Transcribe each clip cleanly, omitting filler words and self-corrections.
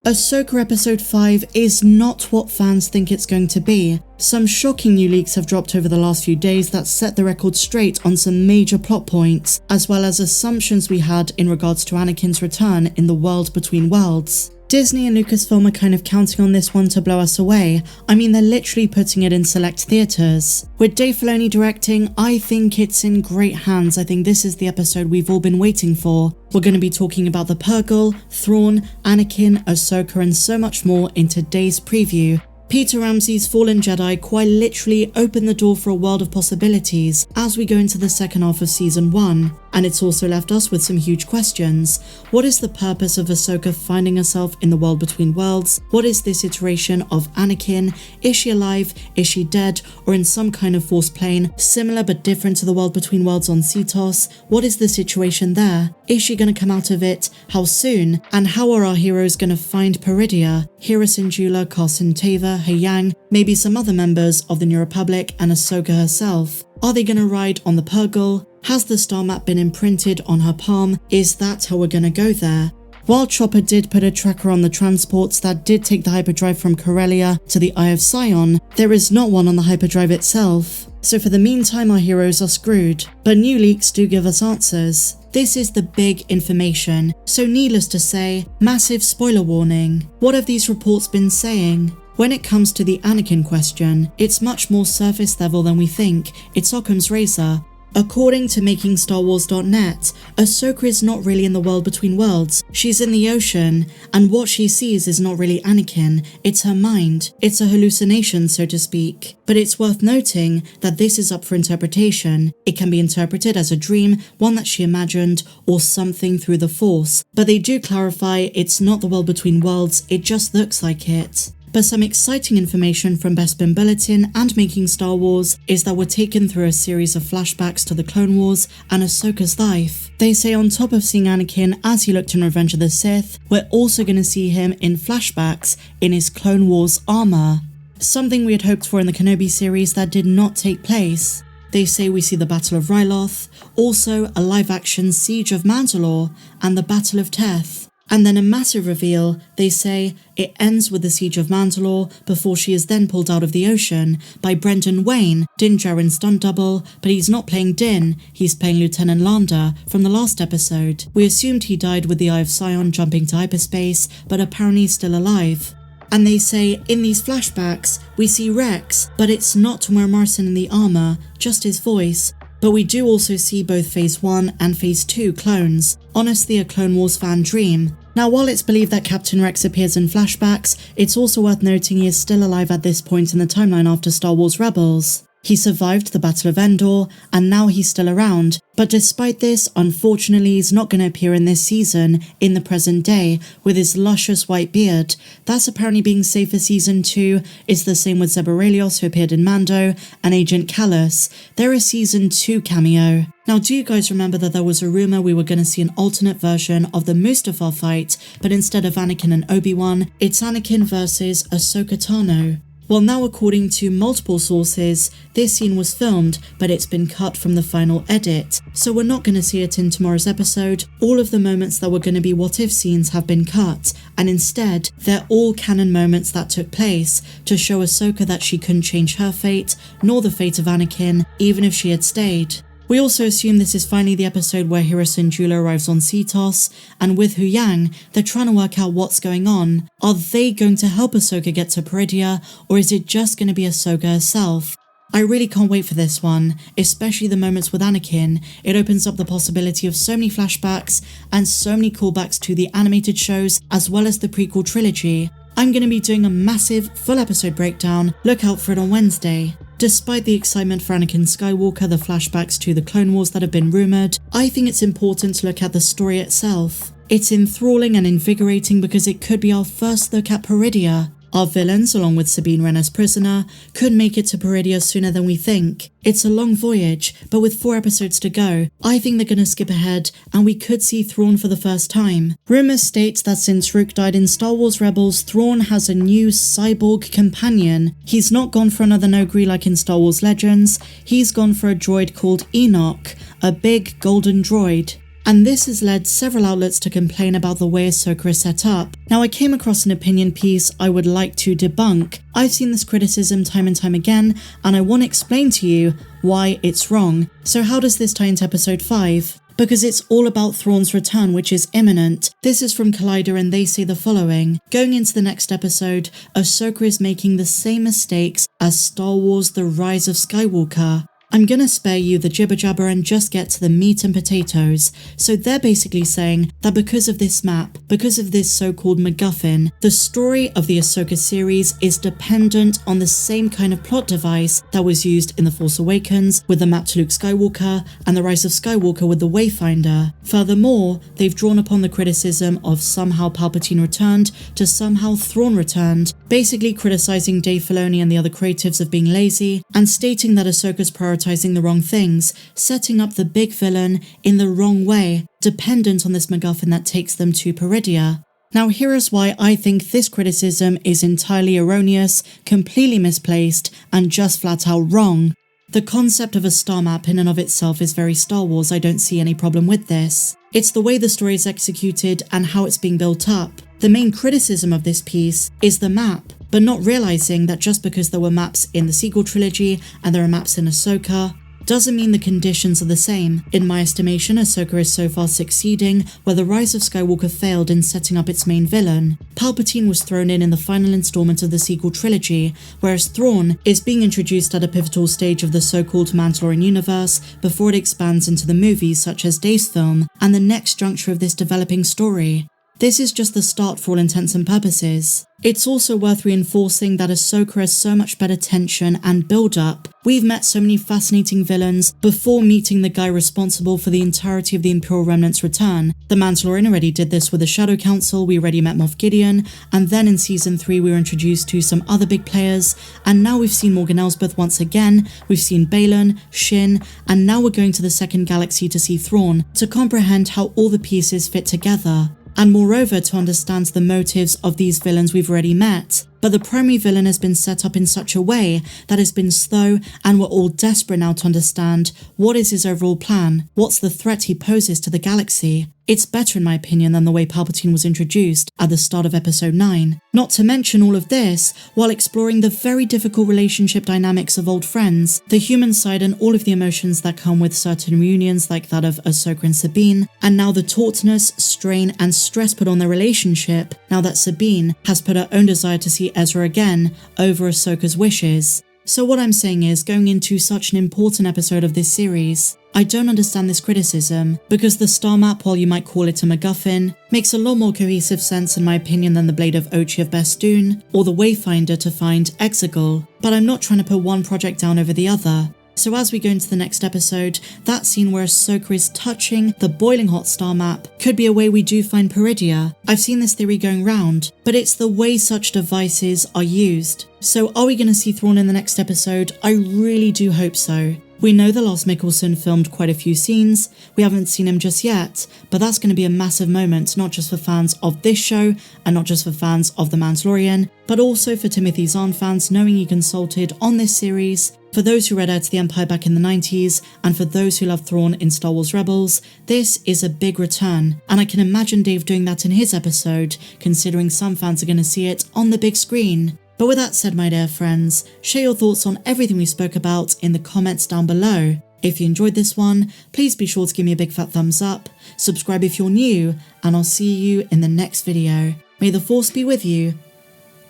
Ahsoka Episode 5 is not what fans think it's going to be. Some shocking new leaks have dropped over the last few days that set the record straight on some major plot points, as well as assumptions we had in regards to Anakin's return in the world between worlds. Disney and Lucasfilm are kind of counting on this one to blow us away. I mean, they're literally putting it in select theatres. With Dave Filoni directing, I think it's in great hands. I think this is the episode we've all been waiting for. We're going to be talking about the Purrgil, Thrawn, Anakin, Ahsoka, and so much more in today's preview. Peter Ramsey's Fallen Jedi quite literally opened the door for a world of possibilities as we go into the second half of Season 1, and it's also left us with some huge questions. What is the purpose of Ahsoka finding herself in the world between worlds? What is this iteration of Anakin? Is she alive? Is she dead? Or in some kind of force plane, similar but different to the world between worlds on Cetos? What is the situation there? Is she going to come out of it? How soon? And how are our heroes going to find Peridea? Hera Syndulla, Carson Tava, Hayang, maybe some other members of the New Republic, and Ahsoka herself. Are they going to ride on the Purrgil? Has the star map been imprinted on her palm? Is that how we're going to go there? While Chopper did put a tracker on the transports that did take the hyperdrive from Corellia to the Eye of Sion, there is not one on the hyperdrive itself. So for the meantime, our heroes are screwed. But new leaks do give us answers. This is the big information, so needless to say, massive spoiler warning. What have these reports been saying? When it comes to the Anakin question, it's much more surface level than we think. It's Occam's razor. According to MakingStarWars.net, Ahsoka is not really in the world between worlds. She's in the ocean, and what she sees is not really Anakin, it's her mind. It's a hallucination, so to speak. But it's worth noting that this is up for interpretation. It can be interpreted as a dream, one that she imagined, or something through the Force. But they do clarify it's not the world between worlds, it just looks like it. But some exciting information from Bespin Bulletin and Making Star Wars is that we're taken through a series of flashbacks to the Clone Wars and Ahsoka's life. They say on top of seeing Anakin as he looked in Revenge of the Sith, we're also going to see him in flashbacks in his Clone Wars armor. Something we had hoped for in the Kenobi series that did not take place. They say we see the Battle of Ryloth, also a live-action Siege of Mandalore, and the Battle of Teth. And then a massive reveal, they say it ends with the Siege of Mandalore before she is then pulled out of the ocean by Brendan Wayne, Din Djarin's stunt double, but he's not playing Din, he's playing Lieutenant Landa from the last episode. We assumed he died with the Eye of Sion jumping to hyperspace, but apparently he's still alive. And they say in these flashbacks, we see Rex, but it's not Temuera Morrison in the armor, just his voice. But we do also see both Phase 1 and Phase 2 clones. Honestly, a Clone Wars fan dream. Now, while it's believed that Captain Rex appears in flashbacks, it's also worth noting he is still alive at this point in the timeline after Star Wars Rebels. He survived the Battle of Endor, and now he's still around. But despite this, unfortunately he's not going to appear in this season, in the present day, with his luscious white beard. That's apparently being saved for Season 2. It's the same with Zeb Orrelios, who appeared in Mando, and Agent Kallus. They're a Season 2 cameo. Now, do you guys remember that there was a rumor we were going to see an alternate version of the Mustafar fight, but instead of Anakin and Obi-Wan, it's Anakin versus Ahsoka Tano? Well, now according to multiple sources, this scene was filmed, but it's been cut from the final edit, so we're not going to see it in tomorrow's episode. All of the moments that were going to be what-if scenes have been cut, and instead, they're all canon moments that took place to show Ahsoka that she couldn't change her fate, nor the fate of Anakin, even if she had stayed. We also assume this is finally the episode where Hera Syndulla arrives on Cetos, and with Huyang, they're trying to work out what's going on. Are they going to help Ahsoka get to Peridea, or is it just going to be Ahsoka herself? I really can't wait for this one, especially the moments with Anakin. It opens up the possibility of so many flashbacks and so many callbacks to the animated shows as well as the prequel trilogy. I'm going to be doing a massive full episode breakdown, look out for it on Wednesday. Despite the excitement for Anakin Skywalker, the flashbacks to the Clone Wars that have been rumoured, I think it's important to look at the story itself. It's enthralling and invigorating because it could be our first look at Peridea. Our villains, along with Sabine Wren as prisoner, could make it to Peridea sooner than we think. It's a long voyage, but with 4 episodes to go, I think they're gonna skip ahead, and we could see Thrawn for the first time. Rumours state that since Rook died in Star Wars Rebels, Thrawn has a new cyborg companion. He's not gone for another Nogri like in Star Wars Legends, he's gone for a droid called Enoch, a big golden droid. And this has led several outlets to complain about the way Ahsoka is set up. Now, I came across an opinion piece I would like to debunk. I've seen this criticism time and time again, and I want to explain to you why it's wrong. So how does this tie into episode 5? Because it's all about Thrawn's return, which is imminent. This is from Collider, and they say the following. Going into the next episode, Ahsoka is making the same mistakes as Star Wars: The Rise of Skywalker. I'm gonna spare you the jibber jabber and just get to the meat and potatoes. So they're basically saying that because of this map, because of this so-called MacGuffin, the story of the Ahsoka series is dependent on the same kind of plot device that was used in The Force Awakens with the map to Luke Skywalker and The Rise of Skywalker with the Wayfinder. Furthermore, they've drawn upon the criticism of somehow Palpatine returned to somehow Thrawn returned, basically criticizing Dave Filoni and the other creatives of being lazy and stating that Ahsoka's prioritizing the wrong things, setting up the big villain in the wrong way, dependent on this MacGuffin that takes them to Peridea. Now here is why I think this criticism is entirely erroneous, completely misplaced, and just flat out wrong. The concept of a star map in and of itself is very Star Wars. I don't see any problem with this. It's the way the story is executed and how it's being built up. The main criticism of this piece is the map, but not realizing that just because there were maps in the sequel trilogy and there are maps in Ahsoka, doesn't mean the conditions are the same. In my estimation, Ahsoka is so far succeeding where The Rise of Skywalker failed in setting up its main villain. Palpatine was thrown in the final installment of the sequel trilogy, whereas Thrawn is being introduced at a pivotal stage of the so-called Mandalorian universe before it expands into the movies such as Dave's film and the next juncture of this developing story. This is just the start for all intents and purposes. It's also worth reinforcing that Ahsoka has so much better tension and build-up. We've met so many fascinating villains before meeting the guy responsible for the entirety of the Imperial Remnant's return. The Mandalorian already did this with the Shadow Council, we already met Moff Gideon, and then in Season 3 we were introduced to some other big players, and now we've seen Morgan Elsbeth once again, we've seen Baylan, Shin, and now we're going to the second galaxy to see Thrawn, to comprehend how all the pieces fit together. And moreover to understand the motives of these villains we've already met. But the primary villain has been set up in such a way that it's been slow, and we're all desperate now to understand what is his overall plan, what's the threat he poses to the galaxy. It's better in my opinion than the way Palpatine was introduced at the start of episode 9. Not to mention all of this while exploring the very difficult relationship dynamics of old friends, the human side and all of the emotions that come with certain reunions like that of Ahsoka and Sabine, and now the tautness, strain and stress put on their relationship now that Sabine has put her own desire to see Ezra again over Ahsoka's wishes. So what I'm saying is, going into such an important episode of this series, I don't understand this criticism, because the star map, while you might call it a MacGuffin, makes a lot more cohesive sense in my opinion than the Blade of Ochi of Bestoon, or the Wayfinder to find Exegol, but I'm not trying to put one project down over the other. So as we go into the next episode, that scene where Ahsoka is touching the boiling hot star map could be a way we do find Peridea. I've seen this theory going round, but it's the way such devices are used. So are we going to see Thrawn in the next episode? I really do hope so. We know that Lars Mikkelsen filmed quite a few scenes, we haven't seen him just yet, but that's going to be a massive moment not just for fans of this show and not just for fans of The Mandalorian, but also for Timothy Zahn fans knowing he consulted on this series, for those who read Heir to the Empire back in the 90s, and for those who love Thrawn in Star Wars Rebels. This is a big return, and I can imagine Dave doing that in his episode, considering some fans are going to see it on the big screen. But with that said, my dear friends, share your thoughts on everything we spoke about in the comments down below. If you enjoyed this one, please be sure to give me a big fat thumbs up, subscribe if you're new, and I'll see you in the next video. May the Force be with you,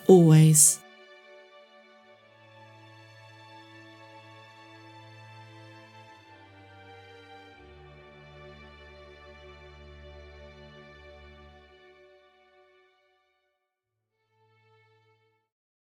always.